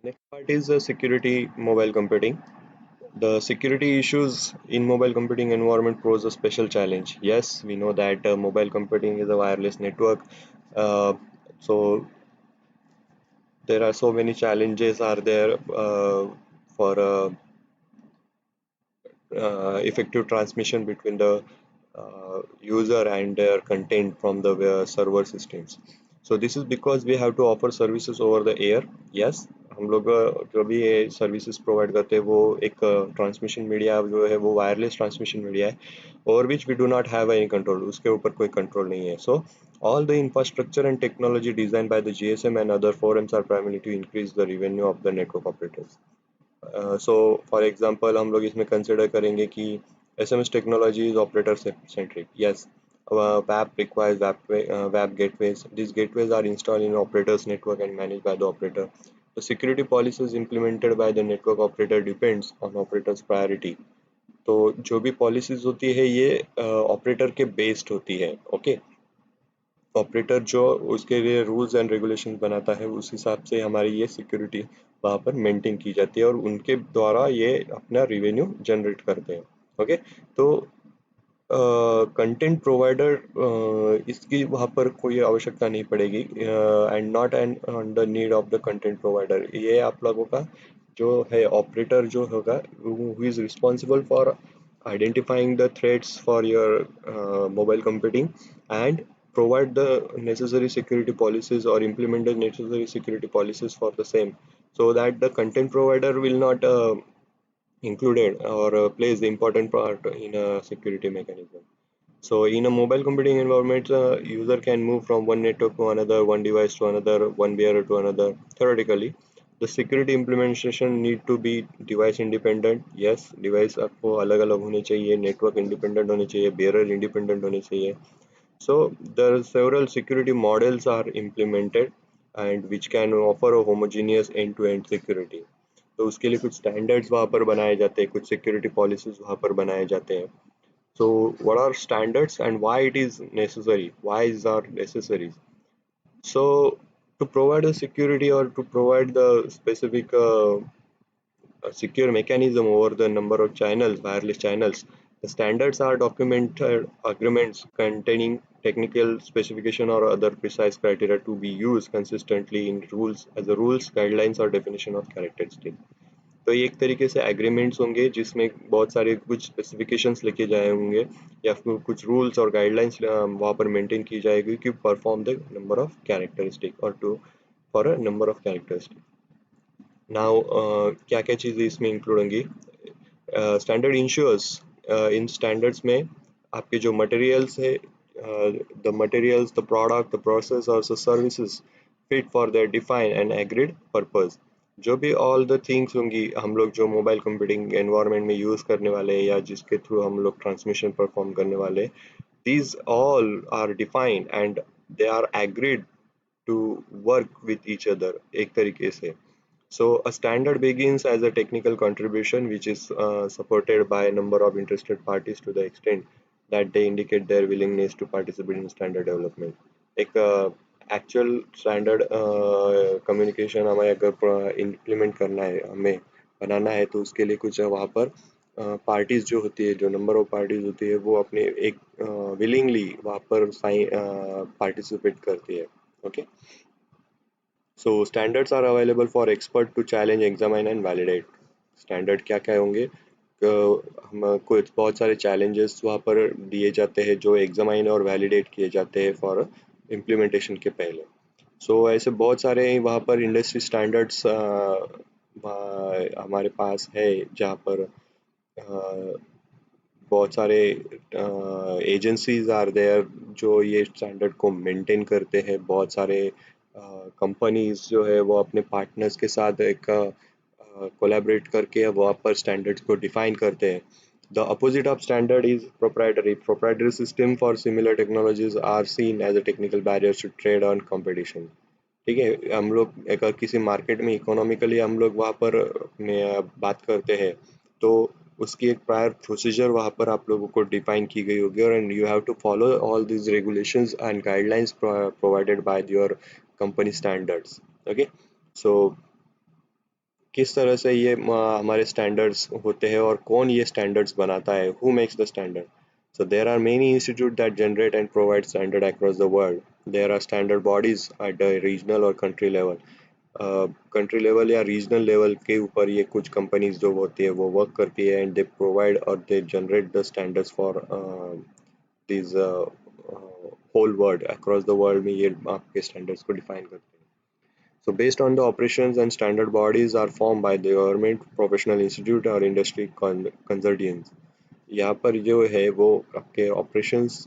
Next part is security mobile computing. The security issues in mobile computing environment pose a special challenge. Yes, we know that mobile computing is a wireless network. Uh, so there are so many challenges are there for effective transmission between the user and their content from the server systems. So this is because we have to offer services over the air. Yes, हम लोग जो भी ये services provide करते हैं वो एक transmission media जो है वो वायरलेस ट्रांसमिशन मीडिया है over which we do not have any control, उसके ऊपर कोई कंट्रोल नहीं है. So all the infrastructure and technology designed by the GSM and other forums are primarily to increase the revenue of the network operators. So for example हम लोग इसमें consider करेंगे कि SMS technology is operator centric. Yes, WAP requires WAP gateways. These gateways are installed in operator's network and managed by the operator. The security policies implemented by the network operator depends on operator's priority. तो जो भी policies होती है ये operator के based होती है. Okay, operator जो उसके लिए रूल्स एंड रेगुलेशन बनाता है उस हिसाब से हमारी ये सिक्योरिटी वहाँ पर मेंटेन की जाती है और उनके द्वारा ये अपना रिवेन्यू जनरेट करते हैं. ओके, तो कंटेंट प्रोवाइडर इसकी वहाँ पर कोई आवश्यकता नहीं पड़ेगी and not and the need of the content provider. ये आप लोगों का जो है ऑपरेटर जो होगा who is responsible for identifying the threats for your mobile computing and provide the necessary security policies or implement the necessary security policies for the same, so that the content provider will not included or plays the important part in a security mechanism. So in a mobile computing environment, user can move from one network to another, one device to another, one bearer to another. Theoretically, the security implementation need to be device independent. Yes, device आपको अलग अलग होने चाहिए, network independent होने चाहिए, bearer independent होने चाहिए. So there are several security models are implemented and which can offer a homogeneous end-to-end security. तो उसके लिए कुछ स्टैंडर्ड्स वहाँ पर बनाए जाते हैं, कुछ सिक्योरिटी पॉलिसीज वहाँ पर बनाए जाते हैं. So what are standards and why it is necessary? Why is are necessary? So to provide a security or to provide the specific a secure mechanism over the number of channels, wireless channels, the standards are documented agreements containing technical specification or other precise criteria to be used consistently in rules as the rules, guidelines or definition of characteristic. तो ये एक तरीके से agreements होंगे जिसमें बहुत सारे कुछ स्पेसिफिकेशंस लेके जाए होंगे या फिर कुछ रूल्स और गाइडलाइंस वहाँ पर मेंटेन की जाएगी कि perform the number of characteristic और to for a number of characteristic. Now क्या क्या चीज़ें इसमें इंक्लूड होंगी. स्टैंडर्ड इंश्योर्स, इन स्टैंडर्ड्स में आपके जो मटेरियल्स है, the materials, the product, the process और services fit for the define and agreed purpose. जो भी ऑल द थिंग्स होंगी हम लोग जो मोबाइल कंप्यूटिंग एनवायरनमेंट में यूज़ करने वाले हैं या जिसके थ्रू हम लोग ट्रांसमिशन परफॉर्म करने वाले, these all are defined and they are agreed to work with each other एक तरीके से. So a standard begins as a technical contribution which is supported by a number of interested parties to the extent that they indicate their willingness to participate in standard development. एक actual standard communication हमें अगर implement करना है, हमें बनाना है तो उसके लिए कुछ वहाँ पर पार्टीज जो होती है, जो नंबर ऑफ पार्टीज होती है वो अपने एक विलिंगली वहाँ पर साइन पार्टिसिपेट करती है. Okay, so standards are available for expert to challenge examine and validate. Standard क्या क्या होंगे, हम कुछ बहुत सारे चैलेंजेस वहाँ पर दिए जाते हैं जो एग्जामाइन और वैलिडेट किए जाते हैं फॉर इम्प्लीमेंटेशन के पहले. सो ऐसे बहुत सारे वहाँ पर इंडस्ट्री स्टैंडर्ड्स हमारे पास है जहाँ पर बहुत सारे एजेंसीज आर देयर जो ये स्टैंडर्ड को मेंटेन करते हैं. बहुत सारे कंपनीज जो है वो अपने पार्टनर्स के साथ एक कोलैबोरेट करके वहाँ पर स्टैंडर्ड्स को डिफाइन करते हैं. The opposite of standard is proprietary. Proprietary system for similar technologies are seen as a technical barriers to trade and competition. ठीक है, हम लोग अगर किसी मार्केट में इकोनॉमिकली हम लोग वहाँ पर अपने बात करते हैं तो उसकी एक प्रायर प्रोसीजर वहाँ पर आप लोगों को डिफाइन की गई होगी और and you have to follow all these regulations and guidelines provided by your company standards. Okay, so किस तरह से ये हमारे स्टैंडर्ड्स होते हैं और कौन ये स्टैंडर्ड्स बनाता है, who makes the standard. So there are many institutes that generate and provide standard across the world. There are standard bodies at the regional or country level. Country level या regional level के ऊपर ये कुछ companies जो होती है वो work करती है एंड दे प्रोवाइड और they generate the standards for this whole world, across the world में ये आपके स्टैंडर्ड्स को डिफाइन करते हैं. So based on the operations and standard bodies are formed by the government, professional institute or industry consortiums. यहाँ पर जो है वो आपके ऑपरेशंस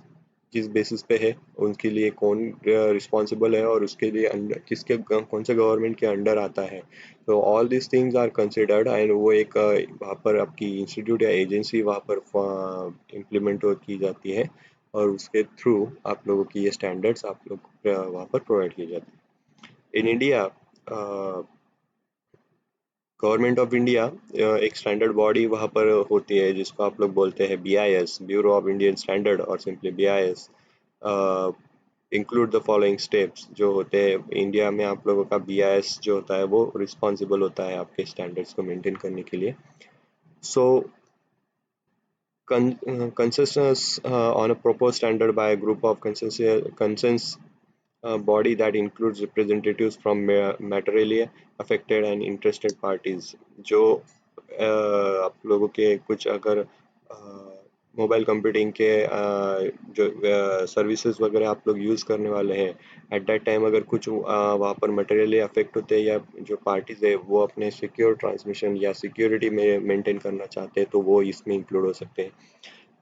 किस बेसिस पे है, उनके लिए कौन रिस्पॉन्सिबल है और उसके लिए अंडर किसके कौन से गवर्नमेंट के अंडर आता है. तो all this things are considered and वो एक वहाँ पर आपकी इंस्टीट्यूट या एजेंसी वहाँ पर इम्प्लीमेंट की जाती है और उसके थ्रू आप लोगों की ये स्टैंडर्ड्स आप लोग वहाँ पर प्रोवाइड किए जाते हैं. In India government of India एक स्टैंडर्ड बॉडी वहाँ पर होती है जिसको आप लोग बोलते हैं BIS, bureau of Indian standard और simply BIS. Include the following steps जो होते हैं इंडिया में. आप लोगों का BIS जो होता है वो रिस्पॉन्सिबल होता है आपके स्टैंडर्ड्स को मेंटेन करने के लिए. सो consensus on a proposed standard by a group of consensus body that includes representatives from materially affected and interested parties. जो आप लोगों के कुछ अगर मोबाइल कंप्यूटिंग के जो सर्विसेज वगैरह आप लोग यूज़ करने वाले हैं एट दैट टाइम, अगर कुछ वहाँ पर मटेरियली अफेक्ट होते हैं या जो पार्टीज है वो अपने सिक्योर ट्रांसमिशन या सिक्योरिटी में मेंटेन करना चाहते हैं तो वो इसमें इंक्लूड हो सकते हैं.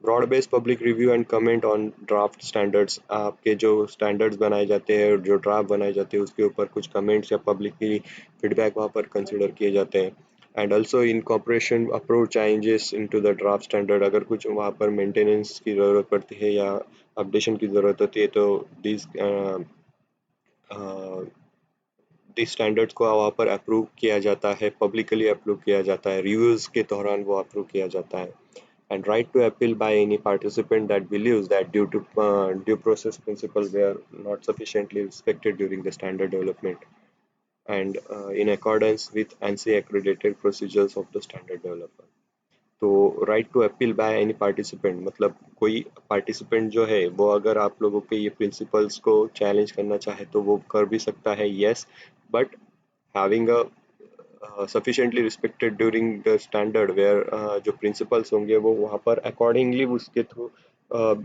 Broad based public review and comment on draft standards. आपके जो स्टैंडर्ड्स बनाए जाते हैं जो ड्राफ्ट बनाए जाते हैं उसके ऊपर कुछ कमेंट्स या पब्लिक की फीडबैक वहाँ पर कंसिडर किए जाते हैं. And also incorporation approve changes into the draft standard. अगर कुछ वहाँ पर मेंटेनेंस की ज़रूरत पड़ती है या अपडेशन की ज़रूरत होती है तो दिस दिस स्टैंडर्ड्स को वहाँ पर अप्रूव किया जाता है, पब्लिकली अप्रूव किया जाता है, रिव्यूज़ के दौरान वो अप्रूव किया जाता है. And right to appeal by any participant that believes that due to due process principles were not sufficiently respected during the standard development and in accordance with ANSI accredited procedures of the standard developer. तो right to appeal by any participant मतलब कोई participant जो है वो अगर आप लोगों के ये प्रिंसिपल्स को चैलेंज करना चाहे तो वो कर भी सकता है, yes, but having a sufficiently respected during the standard where जो principles होंगे वो वहाँ पर accordingly उसके थ्रू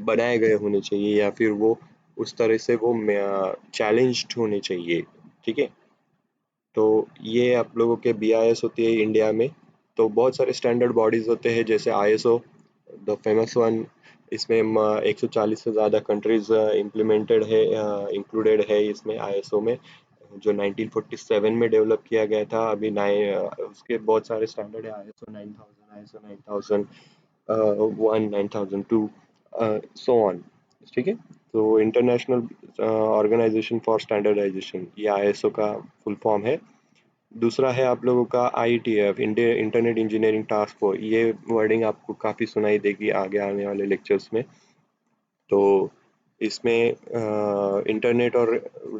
बनाए गए होने चाहिए या फिर वो उस तरह से वो challenged होने चाहिए. ठीक है. तो ये आप लोगों के BIS होती है इंडिया में. तो बहुत सारे स्टैंडर्ड बॉडीज होते हैं जैसे ISO द फेमस वन. इसमें 140 से ज़्यादा कंट्रीज इम्प्लीमेंटेड है, इंक्लूडेड है इसमें ISO में, जो 1947 में डेवलप किया गया था. अभी उसके बहुत सारे स्टैंडर्ड है, ISO 9000, ISO 9001, 9002, सो ऑन. ठीक है. तो इंटरनेशनल ऑर्गेनाइजेशन फॉर स्टैंडर्डाइजेशन, ये ISO का फुल फॉर्म है. दूसरा है आप लोगों का IETF, internet engineering task force. ये वर्डिंग आपको काफ़ी सुनाई देगी आगे आने वाले लेक्चर्स में. तो इसमें इंटरनेट और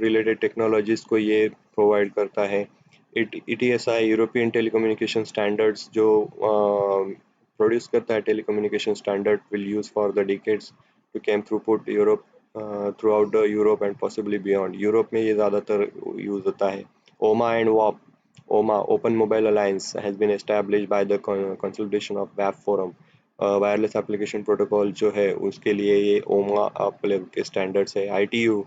रिलेटेड टेक्नोलॉजीज को ये प्रोवाइड करता है. ETSI यूरोपियन टेलीकम्युनिकेशन स्टैंडर्ड्स जो प्रोड्यूस करता है telecommunication standard will use for the decades to come throughout Europe, throughout the Europe and possibly beyond. Europe में ये ज़्यादातर यूज़ होता है. OMA and WAP. OMA, Open Mobile Alliance, has been established by the consolidation of WAP forum. Wireless application protocol जो है उसके लिए ये ओमा आप लोग के स्टैंडर्ड्स है. ITU,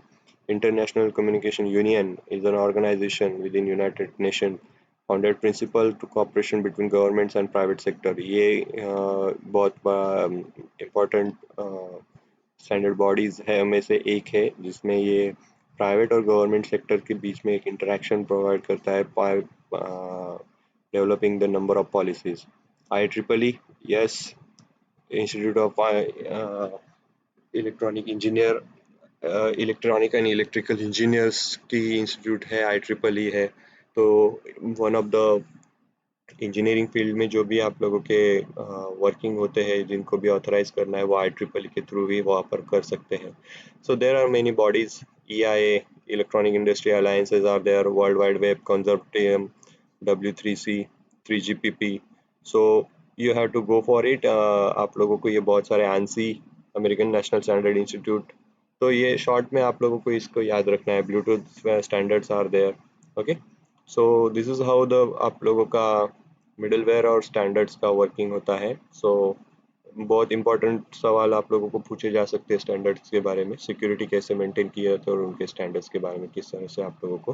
International Communication Union, is an organization within United Nation founded principle to cooperation between governments and private sector. ये बहुत इम्पोर्टेंट स्टैंडर्ड बॉडीज है में से एक है जिसमें ये प्राइवेट और गवर्नमेंट सेक्टर के बीच में एक इंटरेक्शन प्रोवाइड करता है by developing the number of policies. IEEE, yes, institute of electronic engineer, electronic and electrical engineers की इंस्टीट्यूट है, IEEE है. तो one of the engineering field में जो भी आप लोगों के वर्किंग होते हैं जिनको भी ऑथराइज करना है वो IEEE के थ्रू भी वहाँ पर कर सकते हैं. So there are many bodies. EIA, electronic industry alliances are there, world wide web consortium, W3C, 3GPP, so you have to go for it. आप लोगों को ये बहुत सारे ANSI, American national standard institute, तो ये शॉर्ट में आप लोगों को इसको याद रखना है। Bluetooth standards are there. Okay, so this is how the आप लोगों का मिडलवेयर और स्टैंडर्ड्स का वर्किंग होता है। सो बहुत इंपॉर्टेंट सवाल आप लोगों को पूछे जा सकते हैं स्टैंडर्ड्स के बारे में, सिक्योरिटी कैसे मेंटेन किया जाता है और उनके स्टैंडर्ड्स के बारे में किस तरह से आप लोगों को